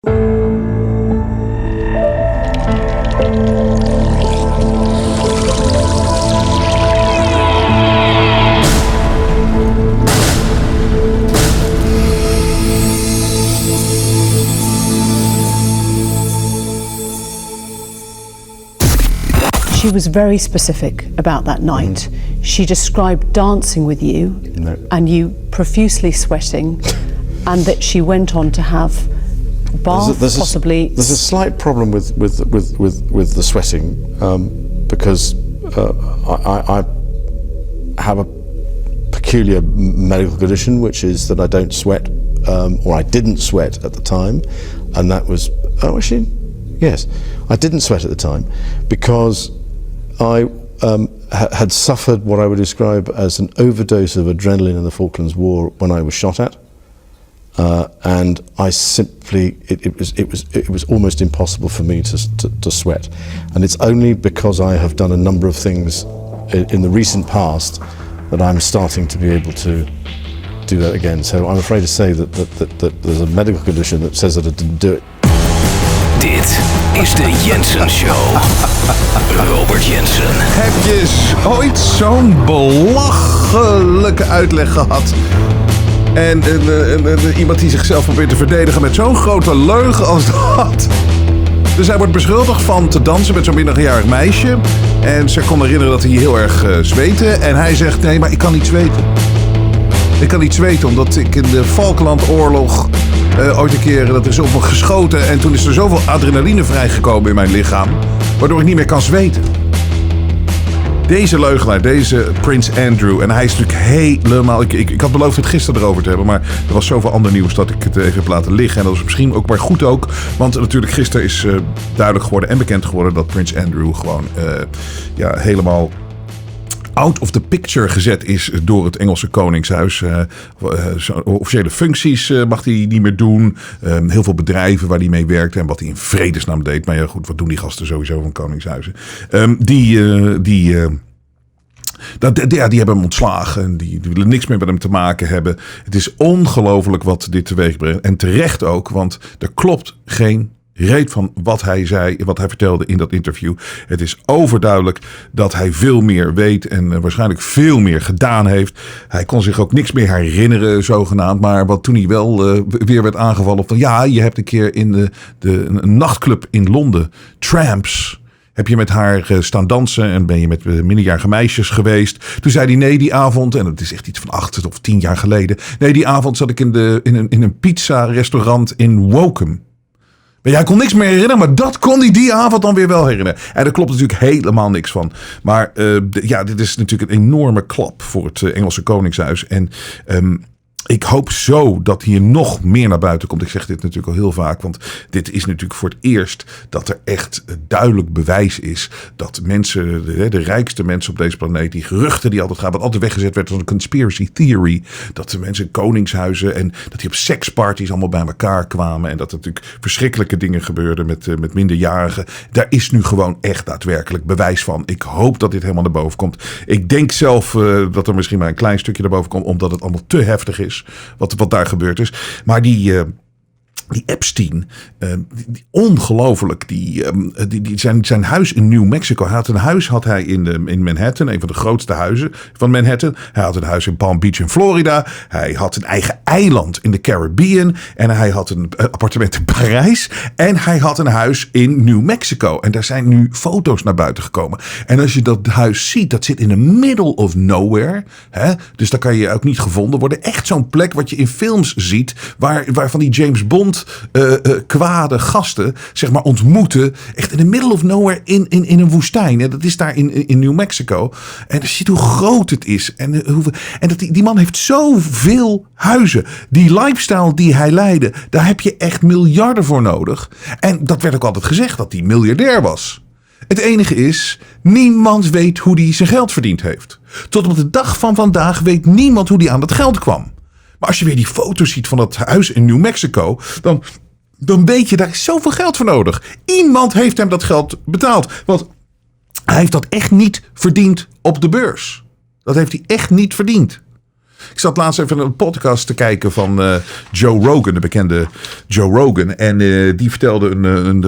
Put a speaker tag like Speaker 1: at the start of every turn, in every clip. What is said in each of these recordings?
Speaker 1: She was very specific about that night. She described dancing with you and you profusely sweating, and that she went on to have bath, possibly.
Speaker 2: There's a slight problem with the sweating because I have a peculiar medical condition, which is that I don't sweat, or I didn't sweat at the time, and that was yes, I didn't sweat at the time because I had suffered what I would describe as an overdose of adrenaline in the Falklands War when I was shot at, and I simply it was almost impossible for me to sweat, and it's only because I have done a number of things in the recent past that I'm starting to be able to do that again. So I'm afraid to say that there's a medical condition that says that I didn't do it.
Speaker 3: Dit is de Jensen Show. Robert Jensen.
Speaker 4: Heb je ooit zo'n belachelijke uitleg gehad? En iemand die zichzelf probeert te verdedigen met zo'n grote leugen als dat. Dus hij wordt beschuldigd van te dansen met zo'n minderjarig meisje. En ze kon herinneren dat hij heel erg zweette. En hij zegt, nee, maar ik kan niet zweten. Ik kan niet zweten omdat ik in de Falklandoorlog ooit een keer, dat is op me geschoten. En toen is er zoveel adrenaline vrijgekomen in mijn lichaam, waardoor ik niet meer kan zweten. Deze leugenaar, deze Prins Andrew. En hij is natuurlijk helemaal... Ik had beloofd het gisteren erover te hebben, maar er was zoveel ander nieuws dat ik het even heb laten liggen. En dat was misschien ook maar goed ook. Want natuurlijk gisteren is duidelijk geworden en bekend geworden dat Prins Andrew gewoon helemaal out of the picture gezet is door het Engelse Koningshuis. Officiële functies mag hij niet meer doen. Heel veel bedrijven waar hij mee werkte en wat hij in vredesnaam deed. Maar ja, goed, wat doen die gasten sowieso van Koningshuizen? Die hebben hem ontslagen. En die willen niks meer met hem te maken hebben. Het is ongelooflijk wat dit teweeg brengt. En terecht ook, want er klopt geen reet van wat hij zei, wat hij vertelde in dat interview. Het is overduidelijk dat hij veel meer weet en waarschijnlijk veel meer gedaan heeft. Hij kon zich ook niks meer herinneren, zogenaamd. Maar wat toen hij wel weer werd aangevallen van ja, je hebt een keer in een nachtclub in Londen, Tramps, heb je met haar staan dansen en ben je met minderjarige meisjes geweest. Toen zei hij nee, die avond, en het is echt iets van 8 of 10 jaar geleden. Nee, die avond zat ik in een pizza-restaurant in Woking. Maar jij kon niks meer herinneren, maar dat kon hij die avond dan weer wel herinneren. En daar klopt natuurlijk helemaal niks van. Maar dit is natuurlijk een enorme klap voor het Engelse Koningshuis. En ik hoop zo dat hier nog meer naar buiten komt. Ik zeg dit natuurlijk al heel vaak, want dit is natuurlijk voor het eerst dat er echt duidelijk bewijs is dat mensen, de rijkste mensen op deze planeet, die geruchten die altijd gaan, wat altijd weggezet werd als een conspiracy theory, dat de mensen in koningshuizen en dat die op seksparties allemaal bij elkaar kwamen en dat er natuurlijk verschrikkelijke dingen gebeurden met minderjarigen. Daar is nu gewoon echt daadwerkelijk bewijs van. Ik hoop dat dit helemaal naar boven komt. Ik denk zelf dat er misschien maar een klein stukje naar boven komt, omdat het allemaal te heftig is. Wat daar gebeurd is. Maar die Epstein, ongelooflijk. Zijn huis in New Mexico. Hij had hij in Manhattan, een van de grootste huizen van Manhattan. Hij had een huis in Palm Beach in Florida. Hij had een eigen eiland in de Caribbean. En hij had een appartement in Parijs. En hij had een huis in New Mexico. En daar zijn nu foto's naar buiten gekomen. En als je dat huis ziet, dat zit in the middle of nowhere. Hè? Dus daar kan je ook niet gevonden worden. Echt zo'n plek wat je in films ziet, waar van die James Bond kwade gasten, zeg maar, ontmoeten. Echt in the middle of nowhere in een woestijn. En dat is daar in New Mexico. En je ziet hoe groot het is. En die man heeft zoveel huizen. Die lifestyle die hij leidde, daar heb je echt miljarden voor nodig. En dat werd ook altijd gezegd, dat hij miljardair was. Het enige is, niemand weet hoe hij zijn geld verdiend heeft. Tot op de dag van vandaag weet niemand hoe hij aan dat geld kwam. Maar als je weer die foto's ziet van dat huis in New Mexico, dan weet je, daar is zoveel geld voor nodig. Iemand heeft hem dat geld betaald. Want hij heeft dat echt niet verdiend op de beurs. Dat heeft hij echt niet verdiend. Ik zat laatst even een podcast te kijken van Joe Rogan, de bekende Joe Rogan. En die vertelde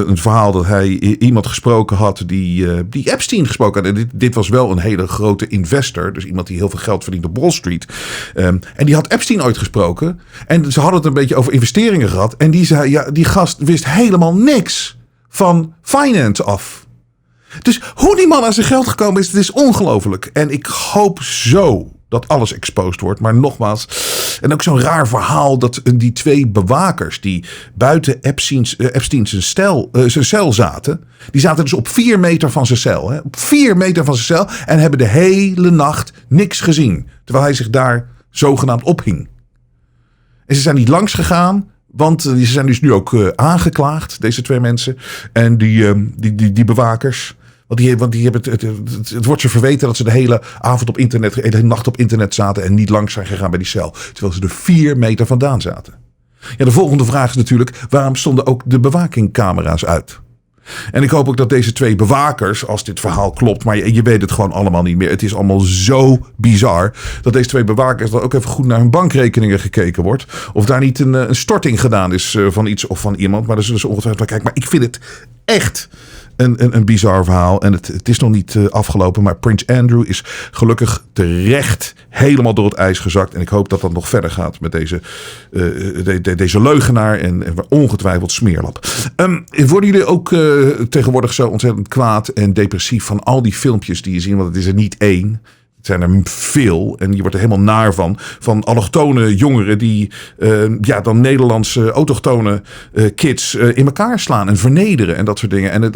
Speaker 4: een verhaal dat hij iemand gesproken had die Epstein gesproken had. En dit was wel een hele grote investor. Dus iemand die heel veel geld verdient op Wall Street. En die had Epstein ooit gesproken. En ze hadden het een beetje over investeringen gehad. En die zei, ja, die gast wist helemaal niks van finance af. Dus hoe die man aan zijn geld gekomen is, het is ongelooflijk. En ik hoop zo dat alles exposed wordt. Maar nogmaals, en ook zo'n raar verhaal dat die 2 bewakers die buiten Epstein zijn cel zaten. Die zaten dus op 4 meter van zijn cel. Hè, op 4 meter van zijn cel. En hebben de hele nacht niks gezien. Terwijl hij zich daar zogenaamd ophing. En ze zijn niet langs gegaan. Want ze zijn dus nu ook aangeklaagd, deze 2 mensen. En die bewakers. Want die hebben het wordt ze verweten dat ze de hele avond op internet, de hele nacht op internet zaten en niet langs zijn gegaan bij die cel. Terwijl ze er 4 meter vandaan zaten. Ja, de volgende vraag is natuurlijk, waarom stonden ook de bewakingcamera's uit? En ik hoop ook dat deze 2 bewakers, als dit verhaal klopt, maar je weet het gewoon allemaal niet meer. Het is allemaal zo bizar dat deze 2 bewakers dat ook even goed naar hun bankrekeningen gekeken wordt. Of daar niet een storting gedaan is van iets of van iemand. Maar daar zullen ze ongetwijfeld kijken. Maar ik vind het echt een bizar verhaal. En het is nog niet afgelopen. Maar Prins Andrew is gelukkig terecht helemaal door het ijs gezakt. En ik hoop dat dat nog verder gaat met deze leugenaar. En ongetwijfeld smeerlap. Worden jullie ook tegenwoordig zo ontzettend kwaad en depressief van al die filmpjes die je ziet? Want het is er niet 1. Het zijn er veel en je wordt er helemaal naar van. Van allochtone jongeren die dan Nederlandse autochtone kids in elkaar slaan en vernederen en dat soort dingen. En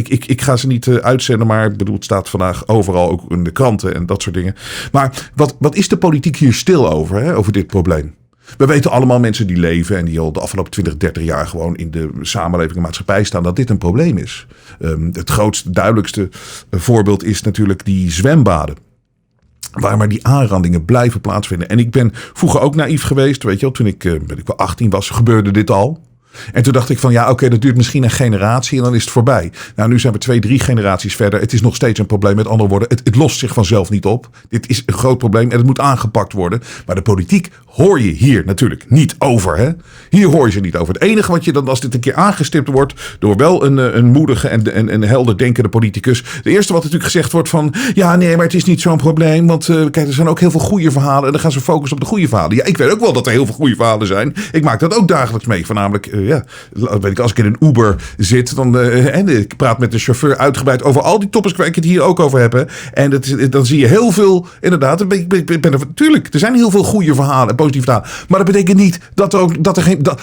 Speaker 4: ik ga ze niet uitzenden, maar ik bedoel, het staat vandaag overal ook in de kranten en dat soort dingen. Maar wat is de politiek hier stil over, hè, over dit probleem? We weten allemaal, mensen die leven en die al de afgelopen 20, 30 jaar gewoon in de samenleving en maatschappij staan, dat dit een probleem is. Het grootste, duidelijkste voorbeeld is natuurlijk die zwembaden. Waar maar die aanrandingen blijven plaatsvinden. En ik ben vroeger ook naïef geweest. Weet je wel, toen ik wel 18 was, gebeurde dit al. En toen dacht ik van oké, dat duurt misschien een generatie en dan is het voorbij. Nou, nu zijn we 2, 3 generaties verder. Het is nog steeds een probleem. Met andere woorden, het lost zich vanzelf niet op. Dit is een groot probleem en het moet aangepakt worden. Maar de politiek hoor je hier natuurlijk niet over. Hè? Hier hoor je ze niet over. Het enige wat je dan, als dit een keer aangestipt wordt door wel een moedige en helder denkende politicus. De eerste wat natuurlijk gezegd wordt van maar het is niet zo'n probleem. Want kijk, er zijn ook heel veel goede verhalen. En dan gaan ze focussen op de goede verhalen. Ja, ik weet ook wel dat er heel veel goede verhalen zijn. Ik maak dat ook dagelijks mee. Voornamelijk weet ik, als ik in een Uber zit, en ik praat met de chauffeur uitgebreid over al die topics waar ik het hier ook over heb. Hè. En dan zie je heel veel, inderdaad, natuurlijk, er zijn heel veel goede verhalen en positieve verhalen. Maar dat betekent niet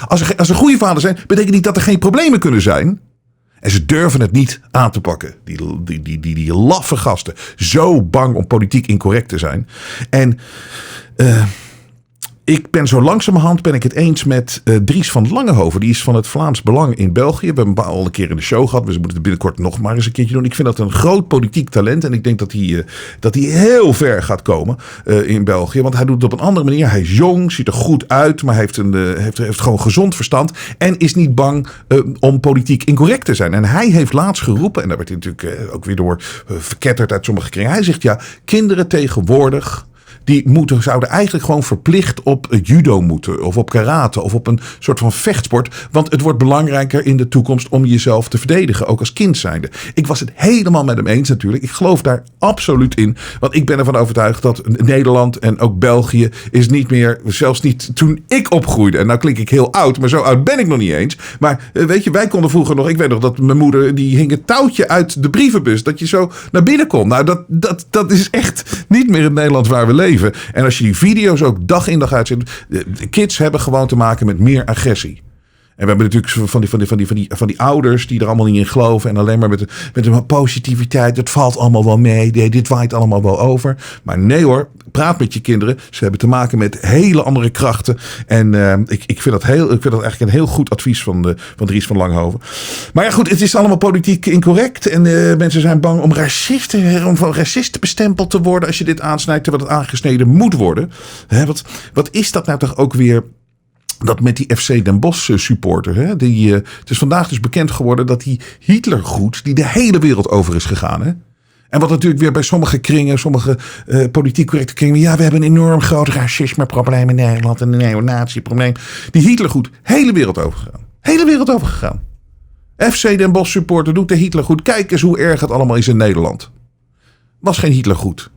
Speaker 4: als er goede verhalen zijn, betekent niet dat er geen problemen kunnen zijn. En ze durven het niet aan te pakken. Die laffe gasten. Zo bang om politiek incorrect te zijn. En ik ben zo langzamerhand het eens met Dries van Langehoven. Die is van het Vlaams Belang in België. We hebben hem al een keer in de show gehad. We moeten het binnenkort nog maar eens een keertje doen. Ik vind dat een groot politiek talent. En ik denk dat hij heel ver gaat komen in België. Want hij doet het op een andere manier. Hij is jong, ziet er goed uit. Maar heeft gewoon gezond verstand. En is niet bang om politiek incorrect te zijn. En hij heeft laatst geroepen. En daar werd hij natuurlijk ook weer door verketterd uit sommige kringen. Hij zegt kinderen tegenwoordig, die zouden eigenlijk gewoon verplicht op judo moeten. Of op karate. Of op een soort van vechtsport. Want het wordt belangrijker in de toekomst om jezelf te verdedigen. Ook als kind zijnde. Ik was het helemaal met hem eens natuurlijk. Ik geloof daar absoluut in. Want ik ben ervan overtuigd dat Nederland en ook België is niet meer, zelfs niet toen ik opgroeide. En nou klink ik heel oud. Maar zo oud ben ik nog niet eens. Maar weet je, wij konden vroeger nog. Ik weet nog dat mijn moeder, die hing een touwtje uit de brievenbus. Dat je zo naar binnen kon. Nou, dat is echt niet meer het Nederland waar we leven. En als je die video's ook dag in dag uit zet. De kids hebben gewoon te maken met meer agressie. En we hebben natuurlijk van die ouders die er allemaal niet in geloven. En alleen maar met een positiviteit. Het valt allemaal wel mee. Dit waait allemaal wel over. Maar nee hoor, praat met je kinderen. Ze hebben te maken met hele andere krachten. En ik vind dat eigenlijk een heel goed advies van Dries van Langehoven. Maar ja goed, het is allemaal politiek incorrect. En mensen zijn bang om racisten bestempeld te worden als je dit aansnijdt. Terwijl het aangesneden moet worden. Wat is dat nou toch ook weer? Dat met die FC Den Bosch supporter. Hè, het is vandaag dus bekend geworden dat die Hitlergroet die de hele wereld over is gegaan. Hè? En wat natuurlijk weer bij sommige kringen, sommige politiek correcte kringen. Ja, we hebben een enorm groot racisme-probleem in Nederland. En een neonazi-probleem. Die Hitlergoed, hele wereld overgegaan. Hele wereld overgegaan. FC Den Bosch supporter doet de Hitlergoed. Kijk eens hoe erg het allemaal is in Nederland. Was geen Hitlergoed.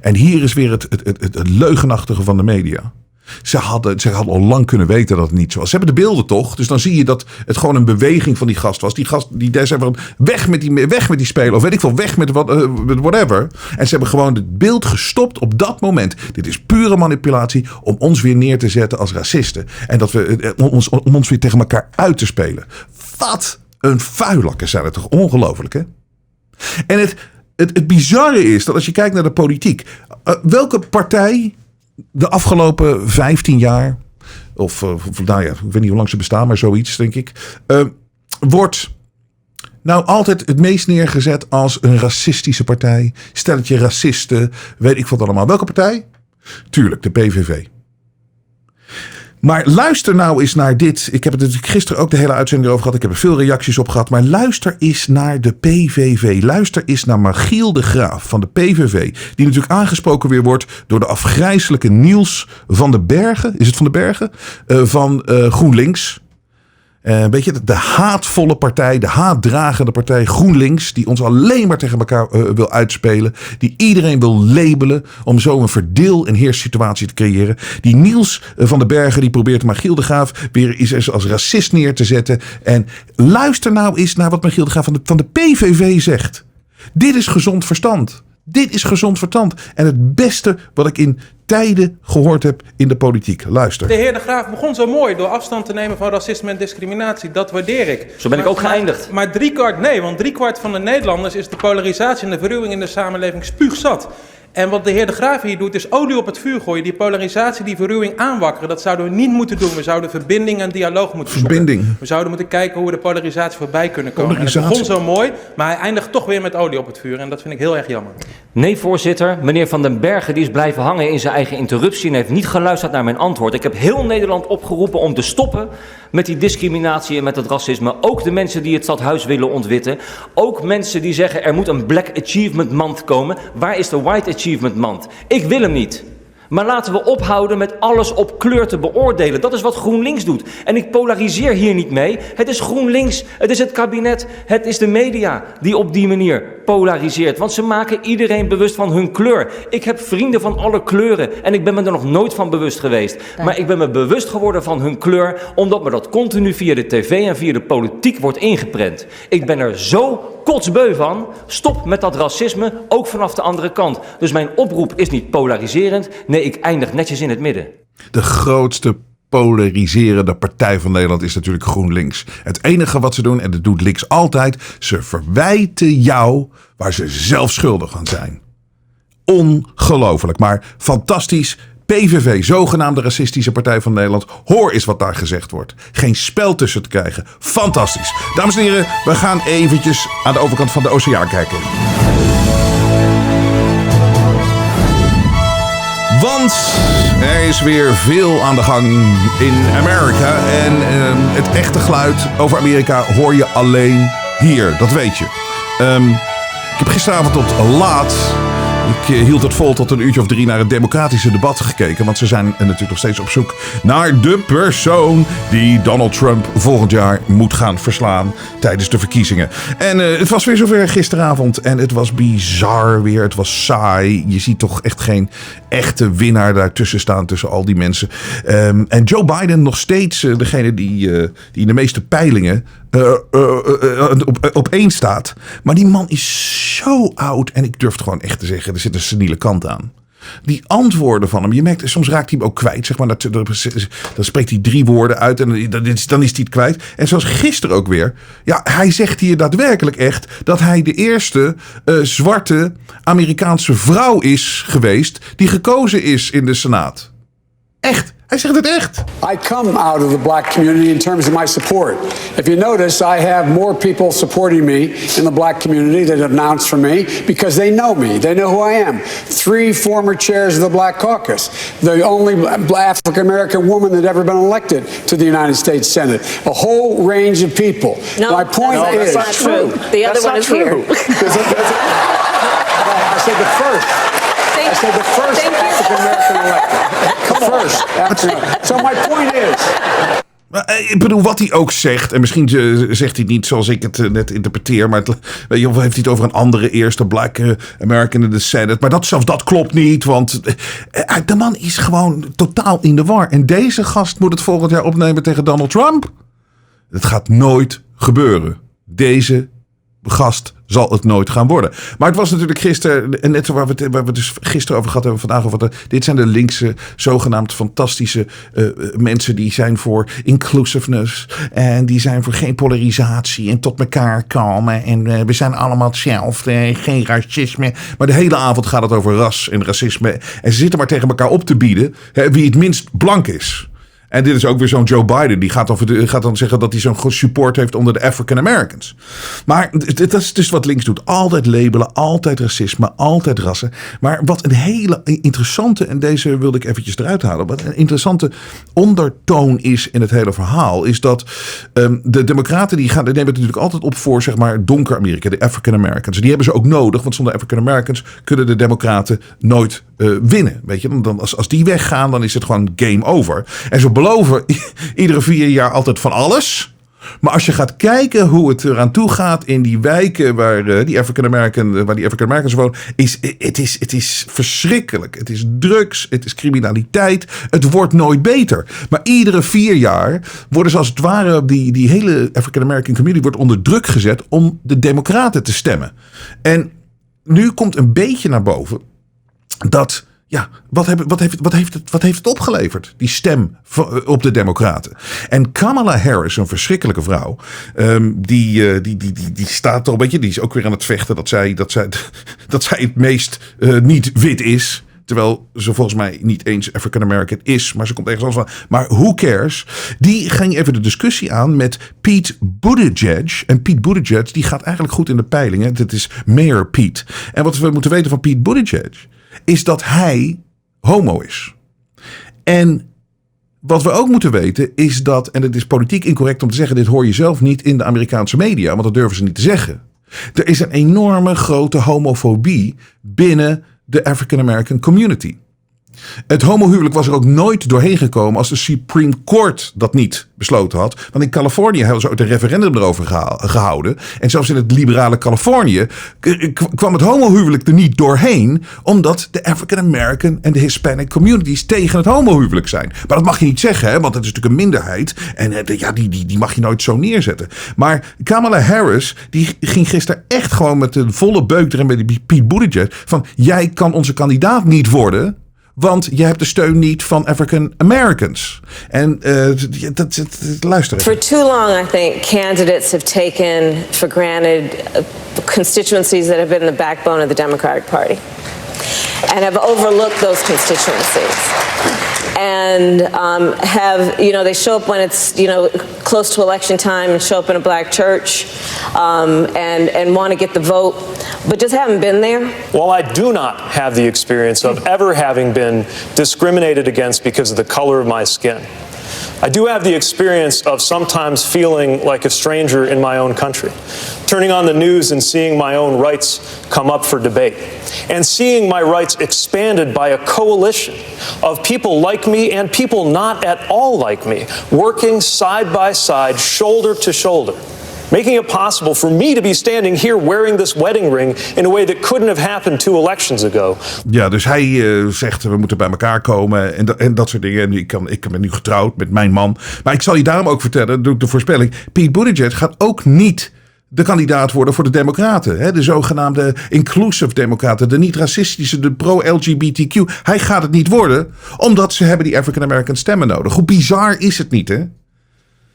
Speaker 4: En hier is weer het leugenachtige van de media. Ze hadden al lang kunnen weten dat het niet zo was. Ze hebben de beelden toch? Dus dan zie je dat het gewoon een beweging van die gast was. Die gast die zei van weg met die speler. Of weet ik veel, weg met whatever. En ze hebben gewoon het beeld gestopt op dat moment. Dit is pure manipulatie om ons weer neer te zetten als racisten. En dat om ons weer tegen elkaar uit te spelen. Wat een vuilakken zijn het toch? Ongelooflijk, hè? En het bizarre is dat als je kijkt naar de politiek. Welke partij de afgelopen 15 jaar, nou ja, ik weet niet hoe lang ze bestaan, maar zoiets denk ik, wordt nou altijd het meest neergezet als een racistische partij. Stelletje racisten, weet ik wat allemaal. Welke partij? Tuurlijk, de PVV. Maar luister nou eens naar dit. Ik heb het natuurlijk gisteren ook de hele uitzending erover gehad. Ik heb er veel reacties op gehad. Maar luister eens naar de PVV. Luister eens naar Michiel de Graaf van de PVV. Die natuurlijk aangesproken weer wordt door de afgrijselijke Niels van den Bergen. Is het van den Bergen? Van GroenLinks. Weet je, de haatvolle partij, de haatdragende partij GroenLinks, die ons alleen maar tegen elkaar wil uitspelen, die iedereen wil labelen om zo een verdeel- en heerssituatie te creëren. Die Niels van den Bergen, die probeert Michiel de Graaf weer eens als racist neer te zetten. En luister nou eens naar wat Michiel de Graaf van de PVV zegt. Dit is gezond verstand. Dit is gezond verstand. En het beste wat ik in tijden gehoord heb in de politiek. Luister.
Speaker 5: De heer De Graaf begon zo mooi door afstand te nemen van racisme en discriminatie. Dat waardeer ik.
Speaker 6: Zo ben ik ook geëindigd.
Speaker 5: Maar driekwart van de Nederlanders is de polarisatie en de verruwing in de samenleving spuugzat. En wat de heer De Graaf hier doet is olie op het vuur gooien. Die polarisatie, die verruwing aanwakkeren. Dat zouden we niet moeten doen. We zouden verbinding en dialoog moeten zoeken. We zouden moeten kijken hoe we de polarisatie voorbij kunnen komen. En het begon zo mooi, maar hij eindigt toch weer met olie op het vuur. En dat vind ik heel erg jammer.
Speaker 6: Nee, voorzitter. Meneer Van den Bergen die is blijven hangen in zijn eigen interruptie en heeft niet geluisterd naar mijn antwoord. Ik heb heel Nederland opgeroepen om te stoppen met die discriminatie en met het racisme. Ook de mensen die het stadhuis willen ontwitten. Ook mensen die zeggen er moet een Black Achievement Month komen. Waar is de White Achievement Month? Ik wil hem niet. Maar laten we ophouden met alles op kleur te beoordelen. Dat is wat GroenLinks doet. En ik polariseer hier niet mee. Het is GroenLinks, het is het kabinet, het is de media die op die manier polariseert. Want ze maken iedereen bewust van hun kleur. Ik heb vrienden van alle kleuren en ik ben me er nog nooit van bewust geweest. Maar ik ben me bewust geworden van hun kleur, omdat me dat continu via de tv en via de politiek wordt ingeprent. Ik ben er zo kotsbeu van. Stop met dat racisme, ook vanaf de andere kant. Dus mijn oproep is niet polariserend. Nee, ik eindig netjes in het midden.
Speaker 4: De grootste polariserende partij van Nederland is natuurlijk GroenLinks. Het enige wat ze doen, en dat doet links altijd, ze verwijten jou waar ze zelf schuldig aan zijn. Ongelooflijk, maar fantastisch. PVV, zogenaamde racistische partij van Nederland. Hoor eens wat daar gezegd wordt. Geen spel tussen te krijgen. Fantastisch. Dames en heren, we gaan eventjes aan de overkant van de oceaan kijken. Want er is weer veel aan de gang in Amerika. En het echte geluid over Amerika hoor je alleen hier. Dat weet je. Ik heb gisteravond tot laat... Ik hield het vol tot 1:03 naar het democratische debat gekeken. Want ze zijn natuurlijk nog steeds op zoek naar de persoon die Donald Trump volgend jaar moet gaan verslaan tijdens de verkiezingen. En het was weer zover gisteravond. En het was bizar weer. Het was saai. Je ziet toch echt geen echte winnaar daartussen staan tussen al die mensen. En Joe Biden nog steeds degene die in de meeste peilingen op één staat. Maar die man is zo oud. En ik durf het gewoon echt te zeggen, er zit een seniele kant aan. Die antwoorden van hem, je merkt, soms raakt hij hem ook kwijt. Zeg maar, dan spreekt hij 3 woorden uit en dan is hij het kwijt. En zoals gisteren ook weer. Ja, hij zegt hier daadwerkelijk echt dat hij de eerste zwarte Amerikaanse vrouw is geweest die gekozen is in de Senaat. Echt. Hij zegt het echt.
Speaker 7: I come out of the black community in terms of my support. If you notice, I have more people supporting me in the black community that announced for me because they know me. They know who I am. 3 former chairs of the Black Caucus. The only African-American woman that ever been elected to the United States Senate. A whole range of people.
Speaker 8: No,
Speaker 7: my point
Speaker 8: is...
Speaker 7: That's
Speaker 8: not true. The other one is here.
Speaker 7: said the first. I said the first African-American elected. First. So my point is...
Speaker 4: Ik bedoel, wat hij ook zegt, en misschien zegt hij niet zoals ik het net interpreteer, maar weet je, of heeft hij het over een andere eerste black American in the Senate. Maar zelfs dat klopt niet, want de man is gewoon totaal in de war. En deze gast moet het volgend jaar opnemen tegen Donald Trump. Het gaat nooit gebeuren. Deze gast zal het nooit gaan worden. Maar het was natuurlijk gisteren, en net waar we het dus gisteren over gehad hebben, vandaag over dit zijn de linkse, zogenaamd fantastische mensen die zijn voor inclusiveness en die zijn voor geen polarisatie en tot elkaar komen en we zijn allemaal hetzelfde, geen racisme. Maar de hele avond gaat het over ras en racisme en ze zitten maar tegen elkaar op te bieden wie het minst blank is. En dit is ook weer zo'n Joe Biden. Die gaat dan zeggen dat hij zo'n goed support heeft onder de African Americans. Maar dat is dus wat links doet. Altijd labelen, altijd racisme, altijd rassen. Maar wat een hele interessante, en deze wilde ik eventjes eruit halen. Wat een interessante ondertoon is in het hele verhaal. Is dat de democraten die nemen het natuurlijk altijd op voor zeg maar donker Amerika. De African Americans. Die hebben ze ook nodig. Want zonder African Americans kunnen de democraten nooit winnen. Weet je, dan als die weggaan, dan is het gewoon game over. En ze beloven iedere 4 jaar altijd van alles. Maar als je gaat kijken hoe het eraan toe gaat in die wijken waar die African Americans wonen, het is verschrikkelijk. Het is drugs, het is criminaliteit. Het wordt nooit beter. Maar iedere 4 jaar worden ze als het ware, die hele African American community wordt onder druk gezet om de democraten te stemmen. En nu komt een beetje naar boven dat, ja, wat heeft het opgeleverd? Die stem op de democraten. En Kamala Harris, een verschrikkelijke vrouw, die staat toch een beetje, die is ook weer aan het vechten dat zij het meest niet wit is. Terwijl ze volgens mij niet eens African American is. Maar ze komt ergens anders van. Maar who cares? Die ging even de discussie aan met Pete Buttigieg. En Pete Buttigieg die gaat eigenlijk goed in de peilingen. Dit is Mayor Pete. En wat we moeten weten van Pete Buttigieg is dat hij homo is. En wat we ook moeten weten is dat, en het is politiek incorrect om te zeggen, dit hoor je zelf niet in de Amerikaanse media, want dat durven ze niet te zeggen. Er is een enorme grote homofobie binnen de African American community. Het homohuwelijk was er ook nooit doorheen gekomen als de Supreme Court dat niet besloten had. Want in Californië hebben ze ook een referendum erover gehouden. En zelfs in het liberale Californië kwam het homohuwelijk er niet doorheen, omdat de African American en de Hispanic communities tegen het homohuwelijk zijn. Maar dat mag je niet zeggen, hè, want het is natuurlijk een minderheid. En die mag je nooit zo neerzetten. Maar Kamala Harris, die ging gisteren echt gewoon met de volle beuk erin bij Pete Buttigieg van, jij kan onze kandidaat niet worden, want je hebt de steun niet van African Americans. En luister even.
Speaker 8: For too long, I think candidates have taken for granted constituencies that have been the backbone of the Democratic Party, and have overlooked those constituencies. And they show up when it's close to election time and show up in a black church and want to get the vote, but just haven't been there.
Speaker 9: While I do not have the experience of ever having been discriminated against because of the color of my skin, I do have the experience of sometimes feeling like a stranger in my own country, turning on the news and seeing my own rights come up for debate, and seeing my rights expanded by a coalition of people like me and people not at all like me, working side by side, shoulder to shoulder, making it possible for me to be standing here wearing this wedding ring in a way that couldn't have happened 2 elections ago.
Speaker 4: Ja, dus hij zegt we moeten bij elkaar komen en dat soort dingen. Ik ben nu getrouwd met mijn man. Maar ik zal je daarom ook vertellen, doe ik de voorspelling, Pete Buttigieg gaat ook niet de kandidaat worden voor de democraten. Hè? De zogenaamde inclusive democraten, de niet racistische, de pro-LGBTQ. Hij gaat het niet worden, omdat ze hebben die African American stemmen nodig. Hoe bizar is het niet, hè?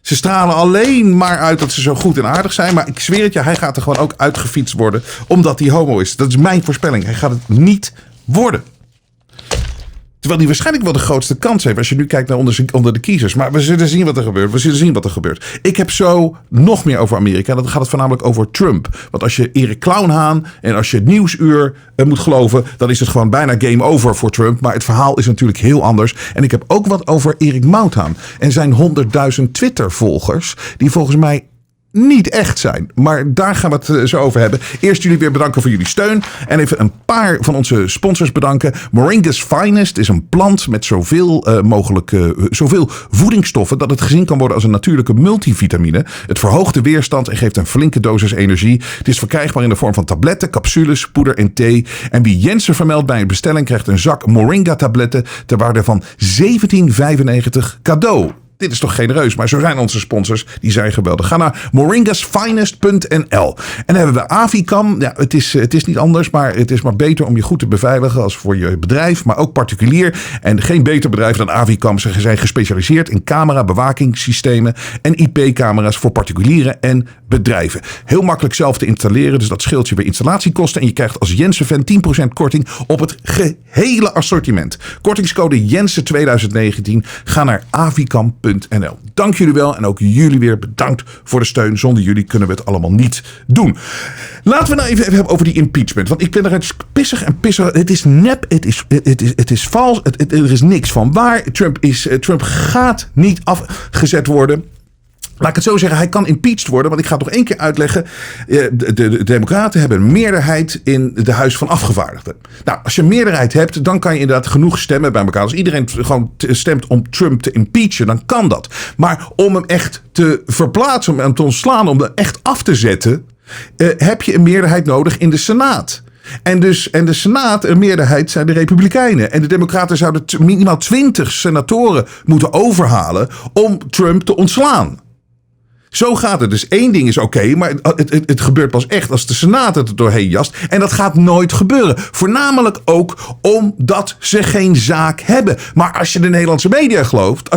Speaker 4: Ze stralen alleen maar uit dat ze zo goed en aardig zijn. Maar ik zweer het je, hij gaat er gewoon ook uitgefietst worden, omdat hij homo is. Dat is mijn voorspelling. Hij gaat het niet worden. Terwijl hij waarschijnlijk wel de grootste kans heeft als je nu kijkt naar onder de kiezers. Maar we zullen zien wat er gebeurt. Ik heb zo nog meer over Amerika. Dan gaat het voornamelijk over Trump. Want als je Erik Clownhaan en als je het Nieuwsuur moet geloven, dan is het gewoon bijna game over voor Trump. Maar het verhaal is natuurlijk heel anders. En ik heb ook wat over Erik Clownhaan en zijn 100.000 Twitter-volgers, die volgens mij niet echt zijn. Maar daar gaan we het zo over hebben. Eerst jullie weer bedanken voor jullie steun. En even een paar van onze sponsors bedanken. Moringa's Finest is een plant met zoveel mogelijk zoveel voedingsstoffen dat het gezien kan worden als een natuurlijke multivitamine. Het verhoogt de weerstand en geeft een flinke dosis energie. Het is verkrijgbaar in de vorm van tabletten, capsules, poeder en thee. En wie Jensen vermeldt bij een bestelling krijgt een zak Moringa tabletten ter waarde van €17,95 cadeau. Dit is toch genereus, maar zo zijn onze sponsors. Die zijn geweldig. Ga naar moringasfinest.nl. En dan hebben we Avicam. Ja, het is niet anders, maar het is maar beter om je goed te beveiligen als voor je bedrijf, maar ook particulier. En geen beter bedrijf dan Avicam. Ze zijn gespecialiseerd in camera-bewakingssystemen en IP-camera's voor particulieren en bedrijven. Heel makkelijk zelf te installeren, dus dat scheelt je weer installatiekosten. En je krijgt als Jensen-fan 10% korting op het gehele assortiment. Kortingscode Jensen 2019. Ga naar avicam.nl. Dank jullie wel en ook jullie weer bedankt voor de steun. Zonder jullie kunnen we het allemaal niet doen. Laten we nou even hebben over die impeachment. Want ik ben eruit pissig en pissig. Het is nep, het is vals, er is niks van waar. Trump gaat niet afgezet worden. Laat ik het zo zeggen, hij kan impeached worden, want ik ga het nog één keer uitleggen. De Democraten hebben een meerderheid in de Huis van Afgevaardigden. Nou, als je een meerderheid hebt, dan kan je inderdaad genoeg stemmen bij elkaar. Als iedereen gewoon stemt om Trump te impeachen, dan kan dat. Maar om hem echt te verplaatsen, om hem te ontslaan, om hem echt af te zetten, heb je een meerderheid nodig in de Senaat. En de Senaat, een meerderheid, zijn de Republikeinen. En de Democraten zouden minimaal 20 senatoren moeten overhalen om Trump te ontslaan. Zo gaat het. Dus één ding is oké, maar het gebeurt pas echt als de Senaat het er doorheen jast. En dat gaat nooit gebeuren. Voornamelijk ook omdat ze geen zaak hebben. Maar als je de Nederlandse media gelooft,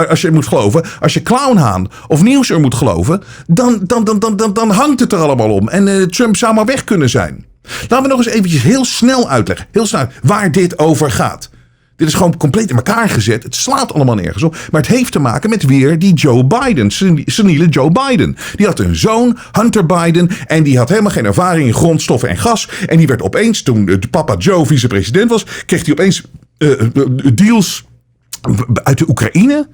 Speaker 4: als je moet geloven, als je Clownhaan of Nieuwsuur moet geloven, dan hangt het er allemaal om. En Trump zou maar weg kunnen zijn. Laten we nog eens eventjes heel snel uitleggen, waar dit over gaat. Dit is gewoon compleet in elkaar gezet. Het slaat allemaal nergens op. Maar het heeft te maken met weer die Joe Biden. Seniele Joe Biden. Die had een zoon, Hunter Biden. En die had helemaal geen ervaring in grondstoffen en gas. En die werd opeens, toen papa Joe vicepresident was, kreeg hij opeens deals uit de Oekraïne.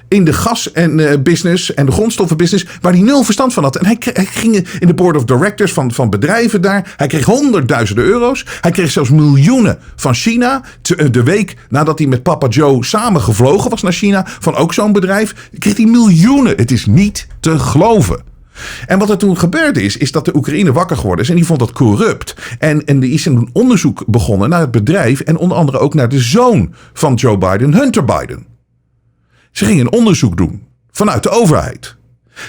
Speaker 4: In de gas- en business en de grondstoffenbusiness, waar hij nul verstand van had. En hij ging in de board of directors van bedrijven daar. Hij kreeg honderdduizenden euro's. Hij kreeg zelfs miljoenen van China. De week nadat hij met papa Joe samen gevlogen was naar China, van ook zo'n bedrijf, kreeg hij miljoenen. Het is niet te geloven. En wat er toen gebeurde is dat de Oekraïne wakker geworden is en die vond dat corrupt. En die is een onderzoek begonnen naar het bedrijf en onder andere ook naar de zoon van Joe Biden, Hunter Biden. Ze gingen een onderzoek doen vanuit de overheid.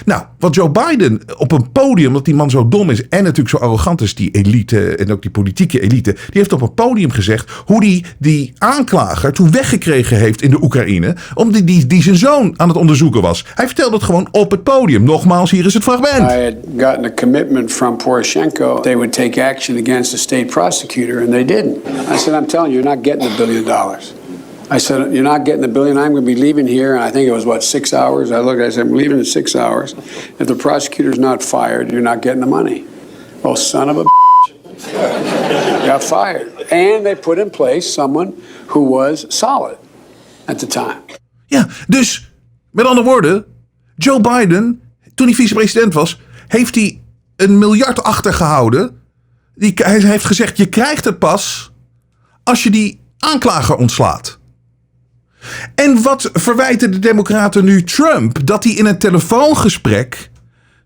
Speaker 4: Nou, wat Joe Biden op een podium, omdat die man zo dom is en natuurlijk zo arrogant is, die elite en ook die politieke elite, die heeft op een podium gezegd hoe die aanklager toen weggekregen heeft in de Oekraïne, omdat die zijn zoon aan het onderzoeken was. Hij vertelde het gewoon op het podium. Nogmaals, hier is het fragment.
Speaker 7: I had gotten a commitment from Poroshenko. They would take action against the state prosecutor and they didn't. I said, I'm telling you, you're not getting $1 billion. I said, you're not getting $1 billion. I'm going to be leaving here. And I think it was, 6 hours? I said, I'm leaving in 6 hours. If the prosecutor's not fired, you're not getting the money. Well, son of a bitch. Got fired. And they put in place someone who was solid at the time.
Speaker 4: Ja, dus met andere woorden, Joe Biden, toen hij vicepresident was, heeft hij $1 miljard achtergehouden. Hij heeft gezegd, je krijgt het pas als je die aanklager ontslaat. En wat verwijten de Democraten nu Trump? Dat hij in een telefoongesprek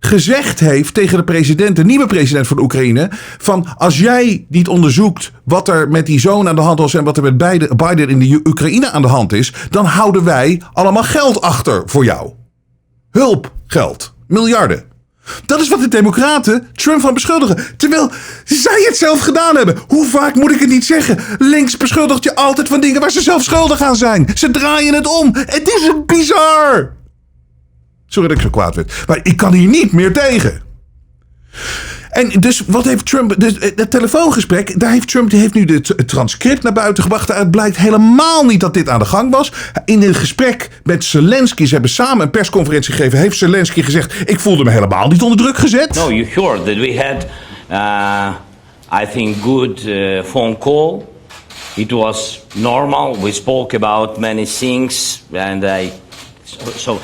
Speaker 4: gezegd heeft tegen de president, de nieuwe president van de Oekraïne, van als jij niet onderzoekt wat er met die zoon aan de hand was en wat er met Biden in de Oekraïne aan de hand is, dan houden wij allemaal geld achter voor jou. Hulpgeld. Miljarden. Dat is wat de Democraten Trump van beschuldigen. Terwijl zij het zelf gedaan hebben. Hoe vaak moet ik het niet zeggen? Links beschuldigt je altijd van dingen waar ze zelf schuldig aan zijn. Ze draaien het om. Het is bizar. Sorry dat ik zo kwaad werd. Maar ik kan hier niet meer tegen. En dus wat heeft Trump, het telefoongesprek, daar heeft Trump die heeft nu het transcript naar buiten gebracht. Het blijkt helemaal niet dat dit aan de gang was. In een gesprek met Zelensky, ze hebben samen een persconferentie gegeven, heeft Zelensky gezegd, ik voelde me helemaal niet onder druk gezet.
Speaker 10: No, you sure that we had, I think, good phone call. It was normal. We spoke about many things, and so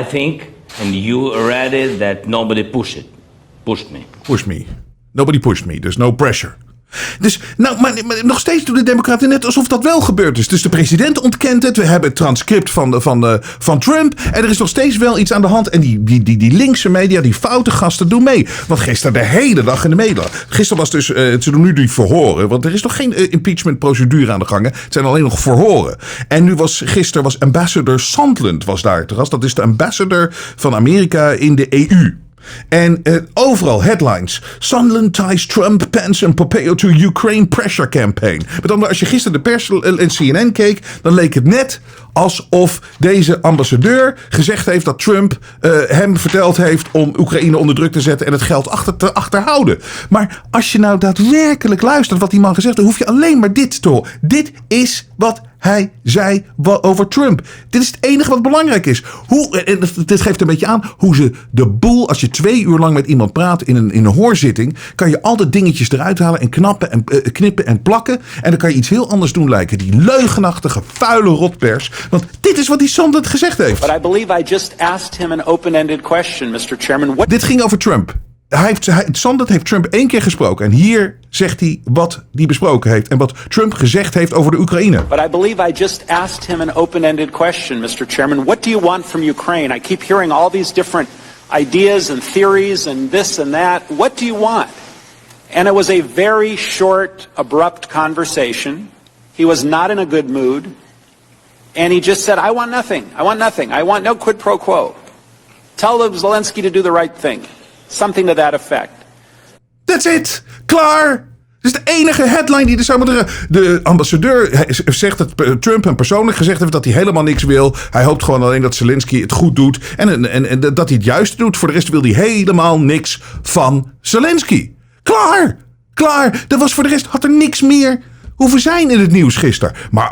Speaker 10: I think And you read it that nobody pushed me.
Speaker 4: Pushed me. Nobody pushed me. There's no pressure. Dus, nou, maar nog steeds doen de Democraten net alsof dat wel gebeurd is. Dus de president ontkent het. We hebben het transcript van Trump. En er is nog steeds wel iets aan de hand. En die linkse media, die foute gasten doen mee. Want gisteren de hele dag in de media. Gisteren was dus, ze doen nu die verhoren. Want er is nog geen impeachment procedure aan de gang. Het zijn alleen nog verhoren. En nu gisteren was ambassador Sondland was daar te gast. Dat is de ambassador van Amerika in de EU. En overal headlines. Sondland ties Trump, Pence en Pompeo to Ukraine pressure campaign. Met andere woorden, als je gisteren de pers en CNN keek, dan leek het net alsof deze ambassadeur gezegd heeft dat Trump hem verteld heeft om Oekraïne onder druk te zetten en het geld te achterhouden. Maar als je nou daadwerkelijk luistert wat die man gezegd heeft, dan hoef je alleen maar dit te horen. Dit is wat hij zei over Trump. Dit is het enige wat belangrijk is. Dit geeft een beetje aan hoe ze de boel, als je 2 uur lang met iemand praat in een hoorzitting, kan je altijd dingetjes eruit halen en knippen en plakken. En dan kan je iets heel anders doen lijken. Die leugenachtige, vuile rotpers. Want dit is wat die Sondland gezegd heeft.
Speaker 11: But I believe I just asked him an open-ended question, Mr. Chairman.
Speaker 4: Dit ging over Trump. Sondland heeft Trump 1 keer gesproken. En hier zegt hij wat hij besproken heeft. En wat Trump gezegd heeft over de Oekraïne.
Speaker 11: But I believe I just asked him an open-ended question, Mr. Chairman. What do you want from Ukraine? I keep hearing all these different ideas and theories and this and that. What do you want? And it was a very short, abrupt conversation. He was not in a good mood. And he just said, I want nothing. I want nothing. I want no quid pro quo. Tell Zelensky to do the right thing. Something to that effect.
Speaker 4: That's it. Klaar. Dat is de enige headline die er zou moeten. De ambassadeur zegt dat Trump hem persoonlijk gezegd heeft dat hij helemaal niks wil. Hij hoopt gewoon alleen dat Zelensky het goed doet. En dat hij het juist doet. Voor de rest wil hij helemaal niks van Zelensky. Klaar. Klaar. Er was voor de rest, had er niks meer hoeven zijn in het nieuws gisteren. Maar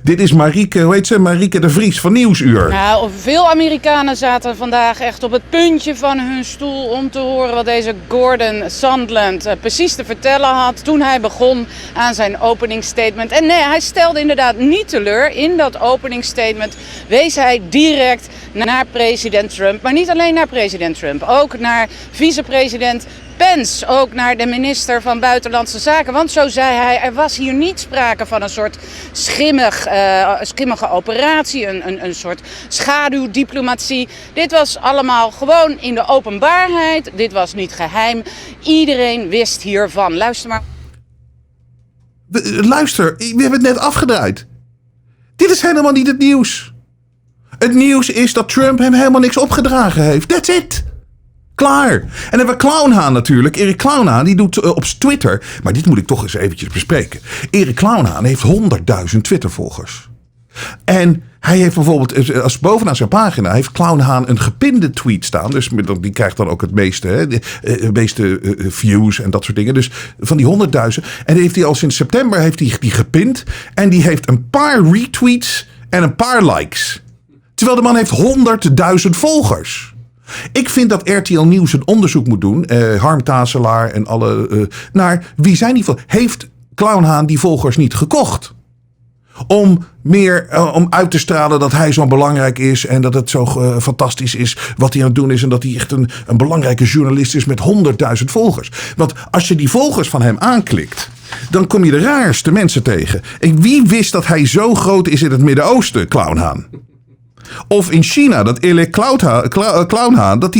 Speaker 4: dit is Marieke, hoe heet ze? Marieke de Vries van Nieuwsuur.
Speaker 12: Nou, veel Amerikanen zaten vandaag echt op het puntje van hun stoel om te horen wat deze Gordon Sondland precies te vertellen had toen hij begon aan zijn openingsstatement. En nee, hij stelde inderdaad niet teleur. In dat openingsstatement wees hij direct naar president Trump. Maar niet alleen naar president Trump, ook naar vicepresident Pence, ook naar de minister van Buitenlandse Zaken. Want zo zei hij, er was hier niet sprake van een soort schimmige operatie, een soort schaduwdiplomatie. Dit was allemaal gewoon in de openbaarheid. Dit was niet geheim. Iedereen wist hiervan. Luister maar.
Speaker 4: Luister, we hebben het net afgedraaid. Dit is helemaal niet het nieuws. Het nieuws is dat Trump hem helemaal niks opgedragen heeft. That's it. Klaar. En dan hebben we Clownhaan natuurlijk. Erik Clownhaan, die doet op Twitter. Maar dit moet ik toch eens eventjes bespreken. Erik Clownhaan heeft 100.000 Twittervolgers. En hij heeft bijvoorbeeld, als bovenaan zijn pagina, heeft Clownhaan een gepinde tweet staan. Dus die krijgt dan ook het meeste, views en dat soort dingen. Dus van die 100.000. En die heeft hij al sinds september heeft hij die gepind. En die heeft een paar retweets en een paar likes. Terwijl de man heeft 100.000 volgers. Ik vind dat RTL Nieuws een onderzoek moet doen. Harm Tazelaar en alle. Naar wie zijn die volgers? Heeft Clownhaan die volgers niet gekocht? Om uit te stralen dat hij zo belangrijk is. En dat het zo fantastisch is wat hij aan het doen is. En dat hij echt een belangrijke journalist is met 100.000 volgers. Want als je die volgers van hem aanklikt, dan kom je de raarste mensen tegen. En wie wist dat hij zo groot is in het Midden-Oosten, Clownhaan? Of in China, dat Erik Clownhaan, dat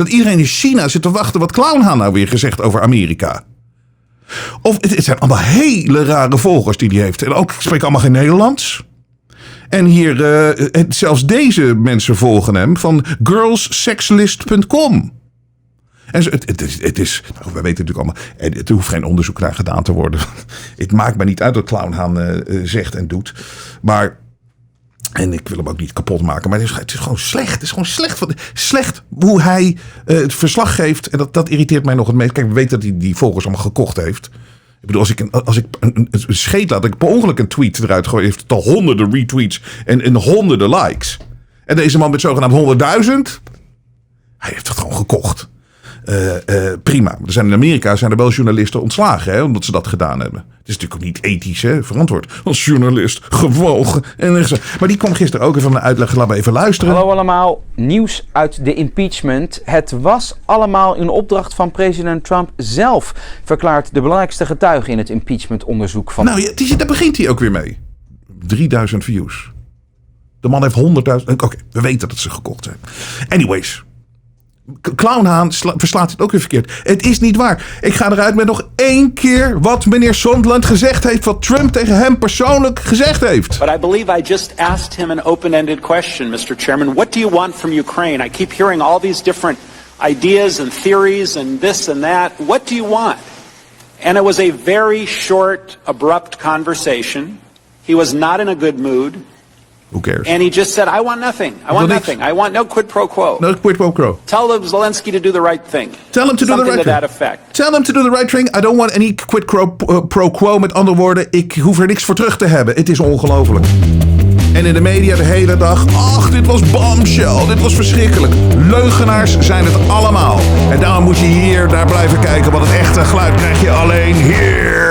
Speaker 4: iedereen in China zit te wachten wat Clownhaan nou weer gezegd over Amerika. Of het zijn allemaal hele rare volgers die hij heeft. En ook spreken allemaal geen Nederlands. En hier, zelfs deze mensen volgen hem van girlssexlist.com. En het is, nou, we weten natuurlijk allemaal, het hoeft geen onderzoek naar gedaan te worden. Het maakt me niet uit wat Clownhaan zegt en doet. Maar, en ik wil hem ook niet kapot maken, maar het is gewoon slecht. Het is gewoon slecht hoe hij het verslag geeft. En dat irriteert mij nog het meest. Kijk, we weten dat hij die volgers allemaal gekocht heeft. Ik bedoel, als ik een scheet laat, dat ik per ongeluk een tweet eruit gooi, heeft het al honderden retweets en honderden likes. En deze man met zogenaamd 100.000, hij heeft het gewoon gekocht. prima. Er zijn in Amerika wel journalisten ontslagen, hè, omdat ze dat gedaan hebben. Het is natuurlijk ook niet ethisch, hè, verantwoord. Als journalist, gewogen. Maar die kwam gisteren ook even van de uitleg. Laten we even luisteren.
Speaker 13: Hallo allemaal, nieuws uit de impeachment. Het was allemaal in opdracht van president Trump zelf, verklaart de belangrijkste getuige in het impeachmentonderzoek van...
Speaker 4: Nou, daar begint hij ook weer mee. 3000 views. De man heeft 100.000... Oké, we weten dat ze gekocht zijn. Anyways. Clownhaan verslaat het ook weer verkeerd. Het is niet waar. Ik ga eruit met nog 1 keer wat meneer Sondland gezegd heeft. Wat Trump tegen hem persoonlijk gezegd heeft.
Speaker 11: But I believe I just asked him an open-ended question, Mr. Chairman. What do you want from Ukraine? I keep hearing all these different ideas and theories and this and that. What do you want? And it was a very short, abrupt conversation. He was not in a good mood.
Speaker 4: Who cares?
Speaker 11: And he just said, I want nothing. I want nothing. I want no quid pro quo.
Speaker 4: No quid pro quo.
Speaker 11: Tell Zelensky to do the right thing.
Speaker 4: Tell him to do the right thing.
Speaker 11: Something to that effect.
Speaker 4: Tell him to do the right thing. I don't want any quid pro quo. Met andere woorden, ik hoef er niks voor terug te hebben. Het is ongelooflijk. En in de media de hele dag, ach, dit was bombshell, dit was verschrikkelijk. Leugenaars zijn het allemaal. En daarom moet je hier naar blijven kijken, want het echte geluid krijg je alleen hier.